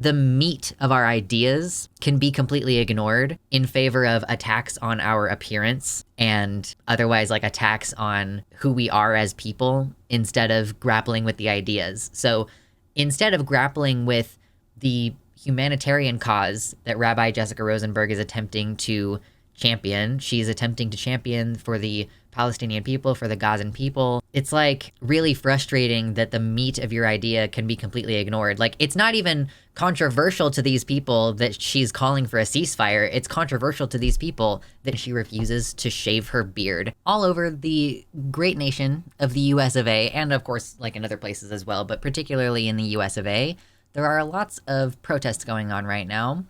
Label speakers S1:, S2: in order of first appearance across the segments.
S1: the meat of our ideas can be completely ignored in favor of attacks on our appearance and otherwise like attacks on who we are as people instead of grappling with the ideas. So instead of grappling with the humanitarian cause that Rabbi Jessica Rosenberg is attempting to champion, she's attempting to champion for the Palestinian people, for the Gazan people. It's like really frustrating that the meat of your idea can be completely ignored. Like, it's not even controversial to these people that she's calling for a ceasefire. It's controversial to these people that she refuses to shave her beard all over the great nation of the US of A, and of course, like in other places as well, but particularly in the US of A. There are lots of protests going on right now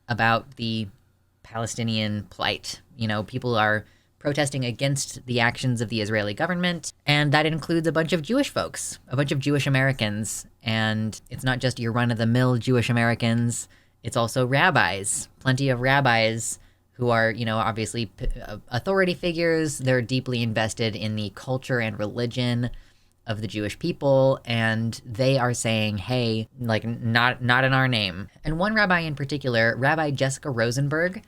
S1: about the Palestinian plight. You know, people are protesting against the actions of the Israeli government, and that includes a bunch of Jewish folks, a bunch of Jewish Americans. And it's not just your run-of-the-mill Jewish Americans, it's also rabbis, plenty of rabbis who are, you know, obviously authority figures. They're deeply invested in the culture and religion of the Jewish people, and they are saying, hey, like, not in our name. And one rabbi in particular, Rabbi Jessica Rosenberg,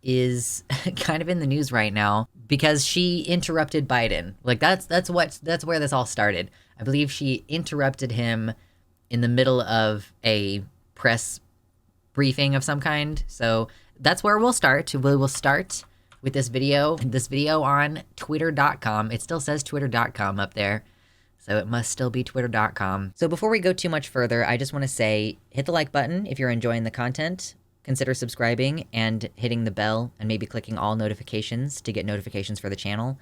S1: is kind of in the news right now because she interrupted Biden. Like, that's where this all started. I believe she interrupted him in the middle of a press briefing of some kind. So that's where we'll start. We will start with this video on twitter.com. It still says twitter.com up there, so it must still be twitter.com. So before we go too much further, I just want to say, hit the like button if you're enjoying the content. Consider subscribing and hitting the bell and maybe clicking all notifications to get notifications for the channel.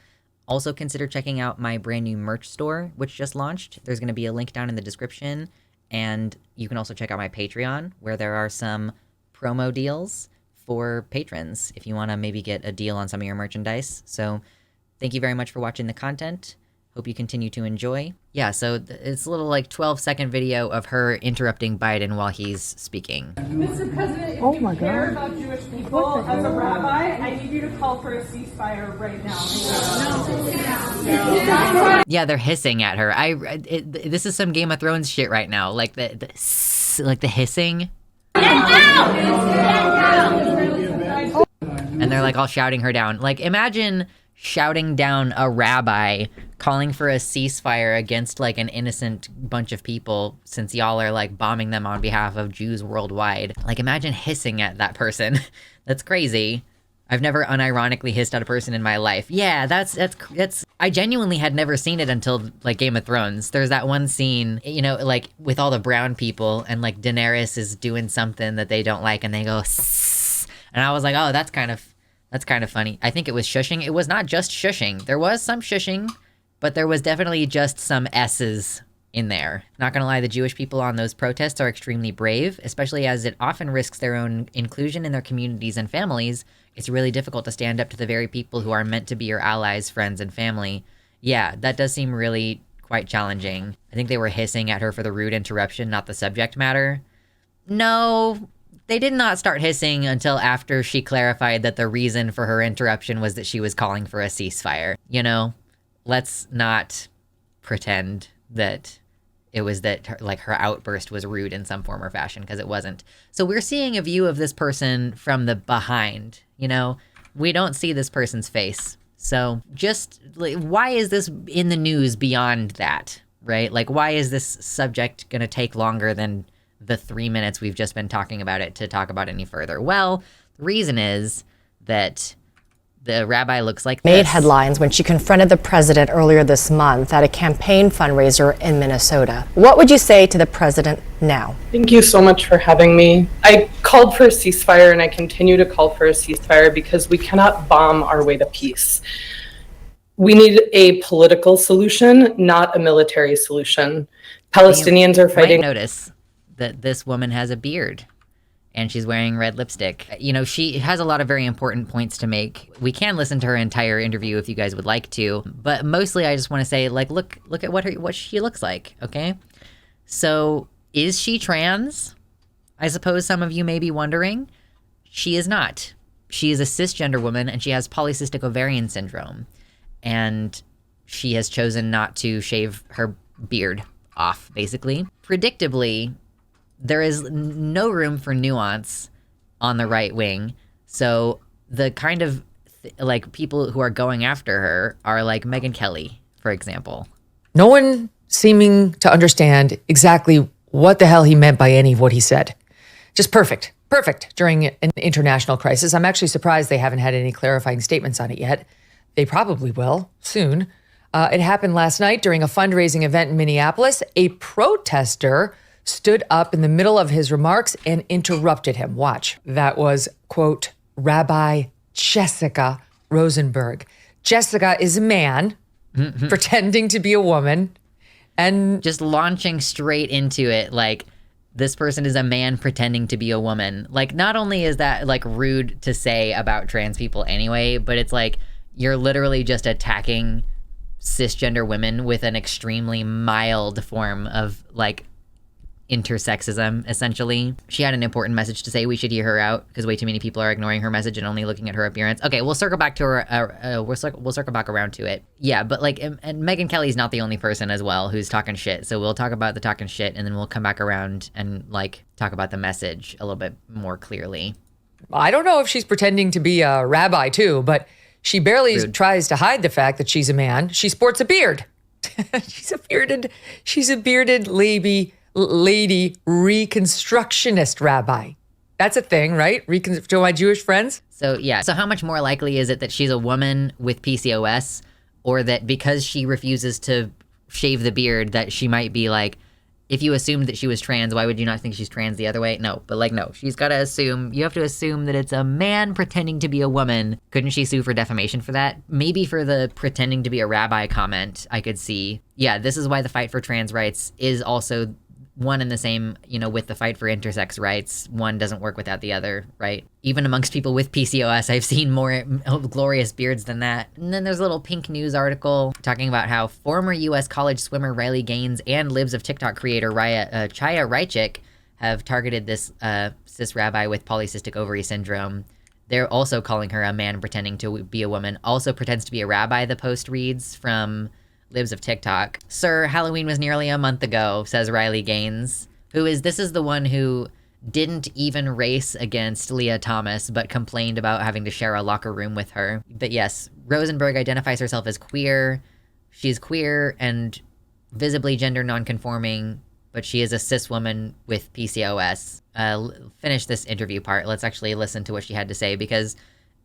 S1: Also consider checking out my brand new merch store, which just launched. There's going to be a link down in the description. And you can also check out my Patreon, where there are some promo deals for patrons if you want to maybe get a deal on some of your merchandise. So thank you very much for watching the content. Hope you continue to enjoy. Yeah, so it's a little like 12-second video of her interrupting Biden while he's speaking.
S2: Mr. President, if you care about Jewish people, as a rabbi, I need you to call for a ceasefire right now. No.
S1: Yeah, they're hissing at her. This is some Game of Thrones shit right now. Like the hissing. Get down! And they're like all shouting her down. Like, imagine shouting down a rabbi calling for a ceasefire against like an innocent bunch of people, since y'all are like bombing them on behalf of Jews worldwide. Like, imagine hissing at that person. That's crazy. I've never unironically hissed at a person in my life. Yeah, that's I genuinely had never seen it until like Game of Thrones. There's that one scene, you know, like with all the brown people, and like Daenerys is doing something that they don't like and they go sss, and I was like, oh, that's kind of funny. I think it was shushing. It was not just shushing. There was some shushing, but there was definitely just some S's in there. Not gonna lie, the Jewish people on those protests are extremely brave, especially as it often risks their own inclusion in their communities and families. It's really difficult to stand up to the very people who are meant to be your allies, friends, and family. Yeah, that does seem really quite challenging. I think they were hissing at her for the rude interruption, not the subject matter. No, they did not start hissing until after she clarified that the reason for her interruption was that she was calling for a ceasefire. You know, let's not pretend that it was that her outburst was rude in some form or fashion, because it wasn't. So we're seeing a view of this person from the behind, you know? We don't see this person's face. So just, like, why is this in the news beyond that, right? Like, why is this subject gonna take longer than the 3 minutes we've just been talking about it to talk about any further? Well, the reason is that the rabbi looks like this.
S3: Made headlines when she confronted the president earlier this month at a campaign fundraiser in Minnesota. What would you say to the president now?
S4: Thank you so much for having me. I called for a ceasefire, and I continue to call for a ceasefire because we cannot bomb our way to peace. We need a political solution, not a military solution. Palestinians are fighting.
S1: You might notice that this woman has a beard and she's wearing red lipstick. You know, she has a lot of very important points to make. We can listen to her entire interview if you guys would like to, but mostly I just want to say, like, look at what she looks like, okay? So, is she trans? I suppose some of you may be wondering. She is not. She is a cisgender woman, and she has polycystic ovarian syndrome. And she has chosen not to shave her beard off, basically. Predictably, there is no room for nuance on the right wing. So the kind of like people who are going after her are like Megyn Kelly, for example.
S5: No one seeming to understand exactly what the hell he meant by any of what he said. Just perfect during an international crisis. I'm actually surprised they haven't had any clarifying statements on it yet. They probably will soon. It happened last night during a fundraising event in Minneapolis. A protester stood up in the middle of his remarks and interrupted him. Watch. That was, quote, Rabbi Jessica Rosenberg. Jessica is a man pretending to be a woman and
S1: just launching straight into it like this person is a man pretending to be a woman. Like, not only is that like rude to say about trans people anyway, but it's like you're literally just attacking cisgender women with an extremely mild form of like intersexism, essentially. She had an important message to say. We should hear her out because way too many people are ignoring her message and only looking at her appearance. Okay, we'll circle back to her. We'll circle back around to it. Yeah, but like, and Megyn Kelly's not the only person as well who's talking shit. So we'll talk about the talking shit and then we'll come back around and like talk about the message a little bit more clearly.
S5: I don't know if she's pretending to be a rabbi too, but she barely tries to hide the fact that she's a man. She sports a beard. she's a bearded lady reconstructionist rabbi. That's a thing, right? To my Jewish friends.
S1: So yeah. So how much more likely is it that she's a woman with PCOS, or that because she refuses to shave the beard that she might be like, if you assumed that she was trans, why would you not think she's trans the other way? No, but like, no, she's got to assume, you have to assume that it's a man pretending to be a woman. Couldn't she sue for defamation for that? Maybe for the pretending to be a rabbi comment, I could see. Yeah, this is why the fight for trans rights is also one and the same, you know, with the fight for intersex rights. One doesn't work without the other, right? Even amongst people with PCOS, I've seen more glorious beards than that. And then there's a little Pink News article talking about how former U.S. college swimmer Riley Gaines and Libs of TikTok creator Chaya Raichik have targeted this cis rabbi with polycystic ovary syndrome. They're also calling her a man pretending to be a woman. Also pretends to be a rabbi, the post reads from Libs of TikTok. Sir, Halloween was nearly a month ago, says Riley Gaines, this is the one who didn't even race against Leah Thomas, but complained about having to share a locker room with her. But yes, Rosenberg identifies herself as queer. She's queer and visibly gender nonconforming, but she is a cis woman with PCOS. Finish this interview part. Let's actually listen to what she had to say, because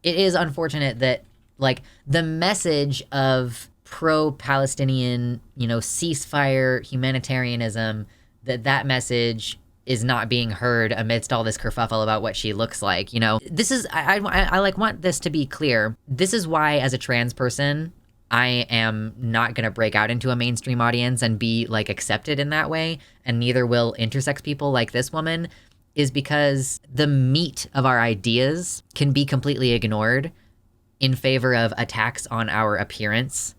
S1: it is unfortunate that like the message of pro-Palestinian, you know, ceasefire, humanitarianism, that message is not being heard amidst all this kerfuffle about what she looks like. You know, this is, I like want this to be clear. This is why, as a trans person, I am not going to break out into a mainstream audience and be like accepted in that way. And neither will intersex people like this woman, is because the meat of our ideas can be completely ignored in favor of attacks on our appearance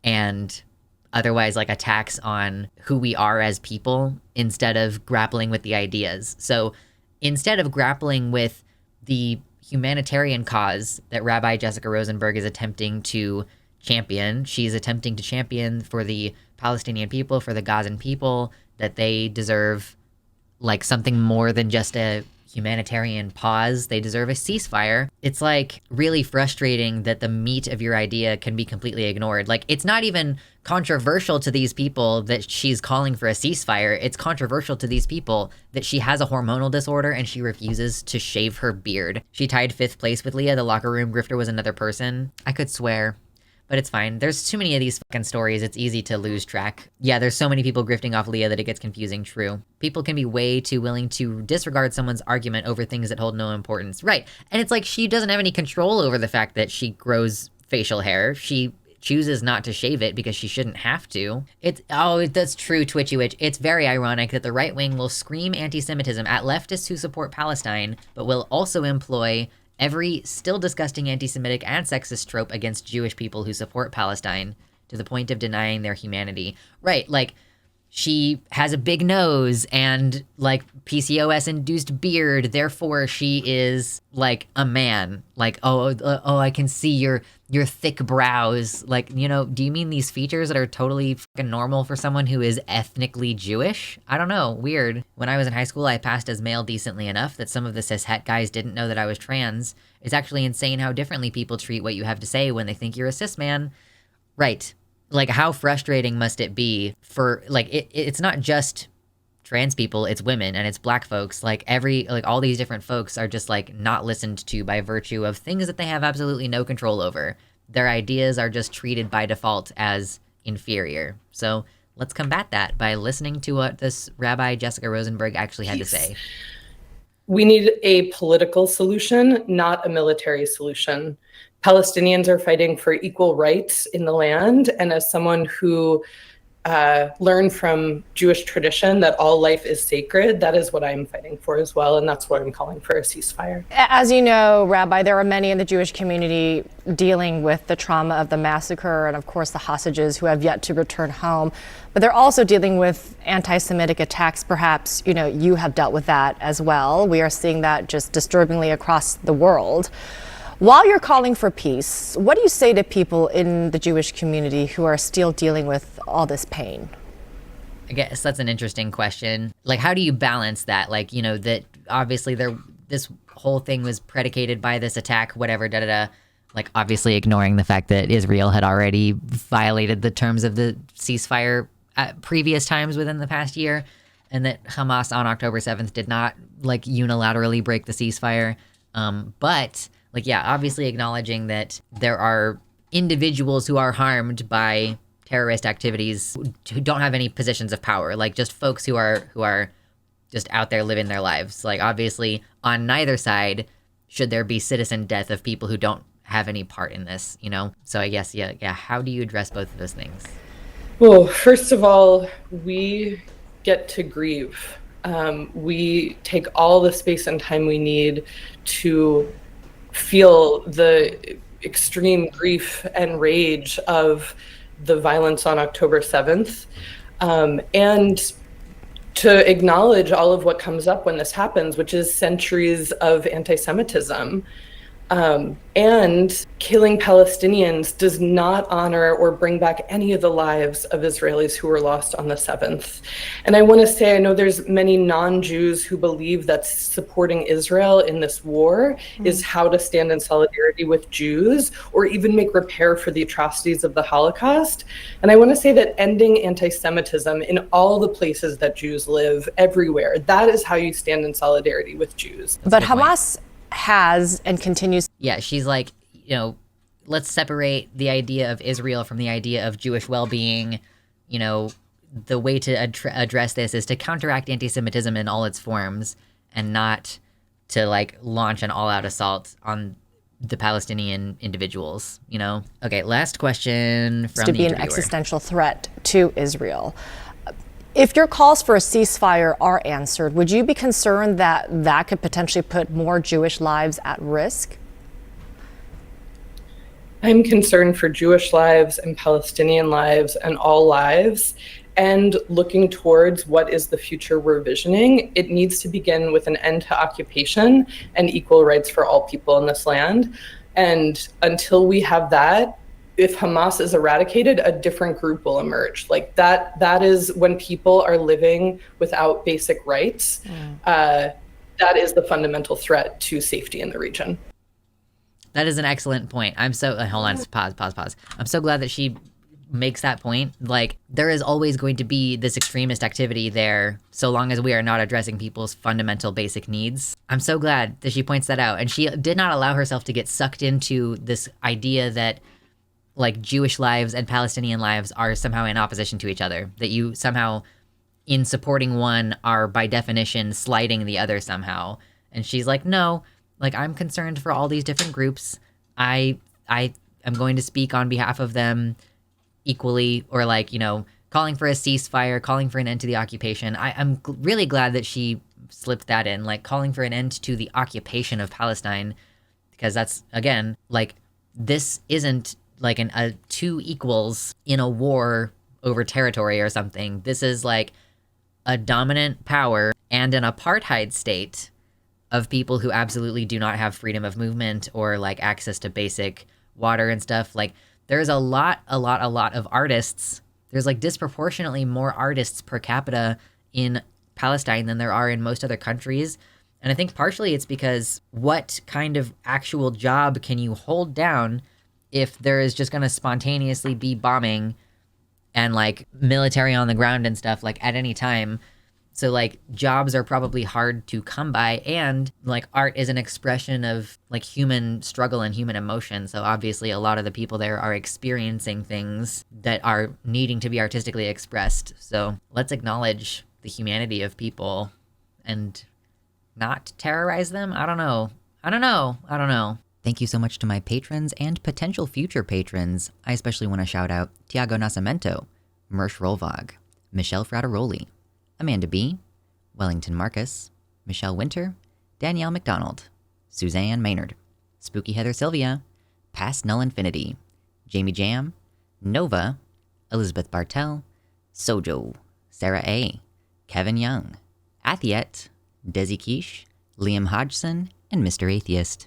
S1: and otherwise like attacks on who we are as people, instead of grappling with the ideas. So instead of grappling with the humanitarian cause that Rabbi Jessica Rosenberg is attempting to champion, she's attempting to champion for the Palestinian people, for the Gazan people, that they deserve like something more than just a humanitarian pause. They deserve a ceasefire. It's like really frustrating that the meat of your idea can be completely ignored. Like, it's not even controversial to these people that she's calling for a ceasefire. It's controversial to these people that she has a hormonal disorder and she refuses to shave her beard. She tied 5th place with Leah. The locker room grifter was another person. I could swear, but it's fine. There's too many of these fucking stories. It's easy to lose track. Yeah, there's so many people grifting off Leah that it gets confusing. True. People can be way too willing to disregard someone's argument over things that hold no importance. Right. And it's like she doesn't have any control over the fact that she grows facial hair. She chooses not to shave it because she shouldn't have to. That's true, Twitchy Witch. It's very ironic that the right wing will scream anti-Semitism at leftists who support Palestine, but will also employ every still disgusting anti-Semitic and sexist trope against Jewish people who support Palestine, to the point of denying their humanity. Right, like, she has a big nose and like PCOS induced beard, therefore she is like a man. Like, oh, I can see your thick brows. Like, you know, do you mean these features that are totally fucking normal for someone who is ethnically Jewish? I don't know, weird. When I was in high school, I passed as male decently enough that some of the cishet guys didn't know that I was trans. It's actually insane how differently people treat what you have to say when they think you're a cis man. Right. Like, how frustrating must it be for, like, it's not just trans people, it's women and it's black folks. Like, all these different folks are just, like, not listened to by virtue of things that they have absolutely no control over. Their ideas are just treated by default as inferior. So let's combat that by listening to what this Rabbi Jessica Rosenberg actually had to say.
S4: We need a political solution, not a military solution. Palestinians are fighting for equal rights in the land. And as someone who learned from Jewish tradition that all life is sacred, that is what I'm fighting for as well. And that's why I'm calling for a ceasefire.
S3: As you know, Rabbi, there are many in the Jewish community dealing with the trauma of the massacre and, of course, the hostages who have yet to return home. But they're also dealing with anti-Semitic attacks. Perhaps, you know, you have dealt with that as well. We are seeing that just disturbingly across the world. While you're calling for peace, what do you say to people in the Jewish community who are still dealing with all this pain?
S1: I guess that's an interesting question. Like, how do you balance that? Like, you know, that obviously this whole thing was predicated by this attack, whatever, like, obviously ignoring the fact that Israel had already violated the terms of the ceasefire at previous times within the past year, and that Hamas on October 7th did not, like, unilaterally break the ceasefire. But, like, yeah, obviously acknowledging that there are individuals who are harmed by terrorist activities who don't have any positions of power, like just folks who are just out there living their lives. Like, obviously, on neither side should there be citizen death of people who don't have any part in this, you know? So I guess, yeah, how do you address both of those things?
S4: Well, first of all, we get to grieve. We take all the space and time we need to feel the extreme grief and rage of the violence on October 7th, and to acknowledge all of what comes up when this happens, which is centuries of anti-Semitism. And killing Palestinians does not honor or bring back any of the lives of Israelis who were lost on the 7th. And I want to say, I know there's many non-Jews who believe that supporting Israel in this war is how to stand in solidarity with Jews or even make repair for the atrocities of the Holocaust. And I want to say that ending anti-Semitism in all the places that Jews live, everywhere, that is how you stand in solidarity with Jews.
S3: But Hamas has and continues.
S1: Yeah, she's like, you know, let's separate the idea of Israel from the idea of Jewish well-being. You know, the way to address this is to counteract anti-Semitism in all its forms and not to, like, launch an all-out assault on the Palestinian individuals, you know? Okay, last question from the
S3: to be an
S1: interviewer.
S3: existential threat to Israel. If your calls for a ceasefire are answered, would you be concerned that that could potentially put more Jewish lives at risk?
S4: I'm concerned for Jewish lives and Palestinian lives and all lives. And looking towards what is the future we're visioning, it needs to begin with an end to occupation and equal rights for all people in this land. And until we have that, if Hamas is eradicated, a different group will emerge. Like that is when people are living without basic rights. That is the fundamental threat to safety in the region.
S1: That is an excellent point. Hold on, pause. I'm so glad that she makes that point. Like, there is always going to be this extremist activity there so long as we are not addressing people's fundamental basic needs. I'm so glad that she points that out. And she did not allow herself to get sucked into this idea that, like, Jewish lives and Palestinian lives are somehow in opposition to each other. That you somehow, in supporting one, are by definition slighting the other somehow. And she's like, no, like, I'm concerned for all these different groups. I am going to speak on behalf of them equally, or, like, you know, calling for a ceasefire, calling for an end to the occupation. I'm really glad that she slipped that in, like, calling for an end to the occupation of Palestine, because that's, again, like, this isn't like two equals in a war over territory or something. This is like a dominant power and an apartheid state of people who absolutely do not have freedom of movement or like access to basic water and stuff. Like there's a lot of artists. There's like disproportionately more artists per capita in Palestine than there are in most other countries. And I think partially it's because what kind of actual job can you hold down if there is just going to spontaneously be bombing and like military on the ground and stuff like at any time? So like jobs are probably hard to come by, and like art is an expression of like human struggle and human emotion. So obviously a lot of the people there are experiencing things that are needing to be artistically expressed. So let's acknowledge the humanity of people and not terrorize them. I don't know. Thank you so much to my patrons and potential future patrons. I especially want to shout out Tiago Nascimento, Mersh Rolvog, Michelle Frateroli, Amanda B., Wellington Marcus, Michelle Winter, Danielle McDonald, Suzanne Maynard, Spooky Heather Sylvia, Past Null Infinity, Jamie Jam, Nova, Elizabeth Bartell, Sojo, Sarah A., Kevin Young, Athiet, Desi Quiche, Liam Hodgson, and Mr. Atheist.